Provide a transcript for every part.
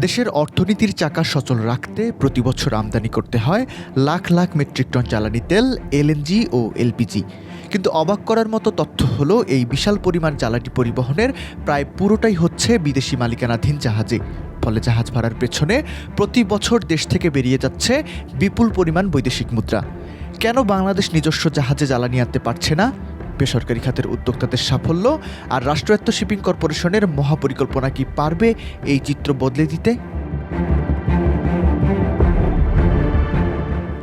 দেশের অর্থনীতির চাকা সচল রাখতে প্রতি বছর আমদানি করতে হয় লাখ লাখ মেট্রিক টন জ্বালানি তেল, এলএনজি ও এলপিজি। কিন্তু অবাক করার মতো তথ্য হলো এই বিশাল পরিমাণ জ্বালানি পরিবহনের প্রায় পুরোটাই হচ্ছে বিদেশি মালিকানাধীন জাহাজে। ফলে জাহাজ ভাড়ার পেছনে প্রতি বছর দেশ থেকে বেরিয়ে যাচ্ছে বিপুল পরিমাণ বৈদেশিক মুদ্রা। কেন বাংলাদেশ নিজস্ব জাহাজে জ্বালানি আনতে পারছে না? বেসরকারি খাতের উদ্যোক্তাদের সাফল্য আর রাষ্ট্রায়ত্ত শিপিং কর্পোরেশনের মহাপরিকল্পনা কি পারবে এই চিত্র বদলে দিতে?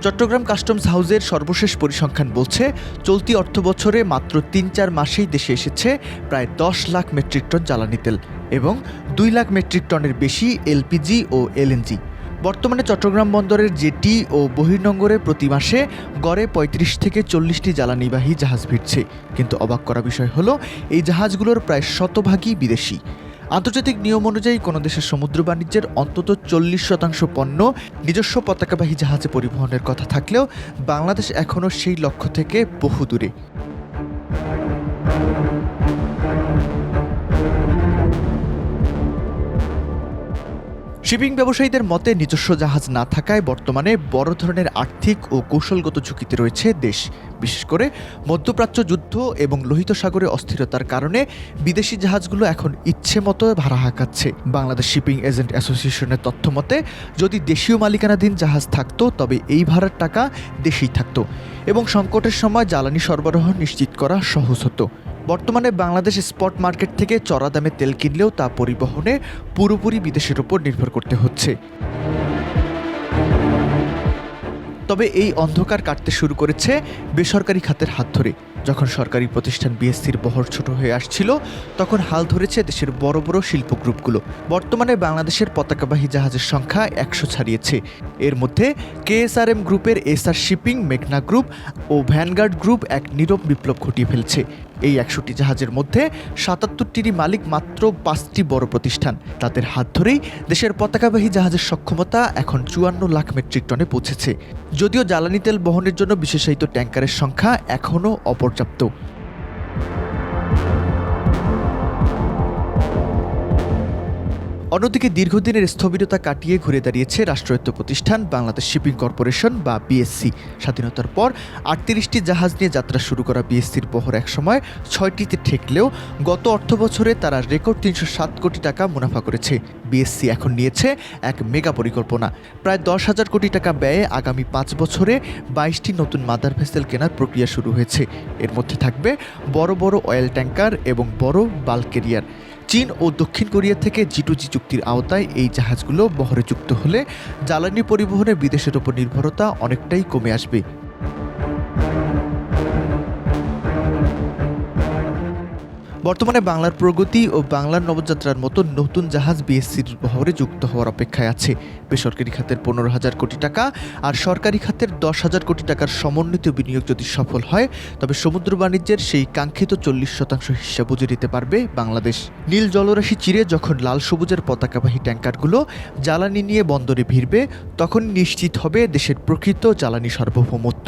চট্টগ্রাম কাস্টমস হাউসের সর্বশেষ পরিসংখ্যান বলছে, চলতি অর্থবছরে মাত্র ৩-৪ মাসেই দেশে এসেছে প্রায় ১০ লাখ মেট্রিক টন জ্বালানি তেল এবং ২ লাখ মেট্রিক টনের বেশি এলপিজি ও এলএনজি। বর্তমানে চট্টগ্রাম বন্দরের জেটি ও বহির্নোঙরে প্রতি মাসে গড়ে ৩৫ থেকে ৪০টি জ্বালানিবাহী জাহাজ ভিড়ছে। কিন্তু অবাক করা বিষয় হলো, এই জাহাজগুলোর প্রায় শতভাগই বিদেশি। আন্তর্জাতিক নিয়ম অনুযায়ী কোনো দেশের সমুদ্র বাণিজ্যের অন্তত ৪০% পণ্য নিজস্ব পতাকাবাহী জাহাজে পরিবহনের কথা থাকলেও বাংলাদেশ এখনও সেই লক্ষ্য থেকে বহু দূরে। শিপিং ব্যবসায়ীদের মতে, নিজস্ব জাহাজ না থাকায় বর্তমানে বড় ধরনের আর্থিক ও কৌশলগত ঝুঁকিতে রয়েছে দেশ। বিশেষ করে মধ্যপ্রাচ্য যুদ্ধ এবং লোহিত সাগরে অস্থিরতার কারণে বিদেশি জাহাজগুলো এখন ইচ্ছে মতো ভাড়া হাঁকাচ্ছে। বাংলাদেশ শিপিং এজেন্ট অ্যাসোসিয়েশনের তথ্য মতে, যদি দেশীয় মালিকানাধীন জাহাজ থাকতো তবে এই ভাড়ার টাকা দেশেই থাকতো এবং সংকটের সময় জ্বালানি সরবরাহ নিশ্চিত করা সহজ হতো। বর্তমানে বাংলাদেশ স্পট মার্কেট থেকে চড়া দামে তেল কিনলেও তা পরিবহনে পুরোপুরি বিদেশের উপর নির্ভর করতে হচ্ছে। তবে এই অন্ধকার কাটতে শুরু করেছে বেসরকারি খাতের হাত ধরে। যখন সরকারি প্রতিষ্ঠান বিএসসির বহর ছোট হয়ে আসছিল, তখন হাল ধরেছে দেশের বড় বড় শিল্প গ্রুপগুলো। বর্তমানে বাংলাদেশের পতাকাবাহী জাহাজের সংখ্যা ১০০ ছাড়িয়েছে। এর মধ্যে কেএসআরএম গ্রুপের এসআর শিপিং, মেঘনা গ্রুপ ও ভ্যানগার্ড গ্রুপ এক নীরব বিপ্লব ঘটিয়ে ফেলছে। এই ১০০টি জাহাজের মধ্যে ৭৭টিরই মালিক মাত্র ৫টি বড় প্রতিষ্ঠান। তাদের হাত ধরেই দেশের পতাকাবাহী জাহাজের সক্ষমতা এখন ৫৪ লাখ মেট্রিক টনে পৌঁছেছে। যদিও জ্বালানি তেল বহনের জন্য বিশেষায়িত ট্যাঙ্কারের সংখ্যা এখনও অপর্যাপ্ত। অন্যদিকে দীর্ঘদিনের স্থবিরতা কাটিয়ে ঘুরে দাঁড়িয়েছে রাষ্ট্রায়ত্ত প্রতিষ্ঠান বাংলাদেশ শিপিং কর্পোরেশন বা বিএসসি। স্বাধীনতার পর ৩৮টি জাহাজ নিয়ে যাত্রা শুরু করা বিএসসির বহর একসময় ৬টিতে ঠেকলেও গত অর্থবছরে তারা রেকর্ড ৩০৭ কোটি টাকা মুনাফা করেছে। বিএসসি এখন নিয়েছে এক মেগা পরিকল্পনা। প্রায় ১০,০০০ কোটি টাকা ব্যয়ে আগামী ৫ বছরে ২২টি নতুন মাদার ভেসেল কেনার প্রক্রিয়া শুরু হয়েছে। এর মধ্যে থাকবে বড় বড় অয়েল ট্যাঙ্কার এবং বড় বাল্ক ক্যারিয়ার। চীন ও দক্ষিণ কোরিয়া থেকে G2G চুক্তির আওতায় এই জাহাজগুলো বহরে যুক্ত হলে জ্বালানি পরিবহনে বিদেশের ওপর নির্ভরতা অনেকটাই কমে আসবে। বর্তমানে বাংলার প্রগতি ও বাংলার নবযাত্রার মতো নতুন জাহাজ বিএসসির বহরে যুক্ত হওয়ার অপেক্ষায় আছে। বেসরকারি খাতের ১৫,০০০ কোটি টাকা আর সরকারি খাতের ১০,০০০ কোটি টাকার সমন্বিত বিনিয়োগ যদি সফল হয়, তবে সমুদ্র বাণিজ্যের সেই কাঙ্ক্ষিত ৪০% হিস্সা বুঝে নিতে পারবে বাংলাদেশ। নীল জলরাশি চিরে যখন লাল সবুজের পতাকাবাহী ট্যাঙ্কারগুলো জ্বালানি নিয়ে বন্দরে ভিড়বে, তখন নিশ্চিত হবে দেশের প্রকৃত জ্বালানি সার্বভৌমত্ব।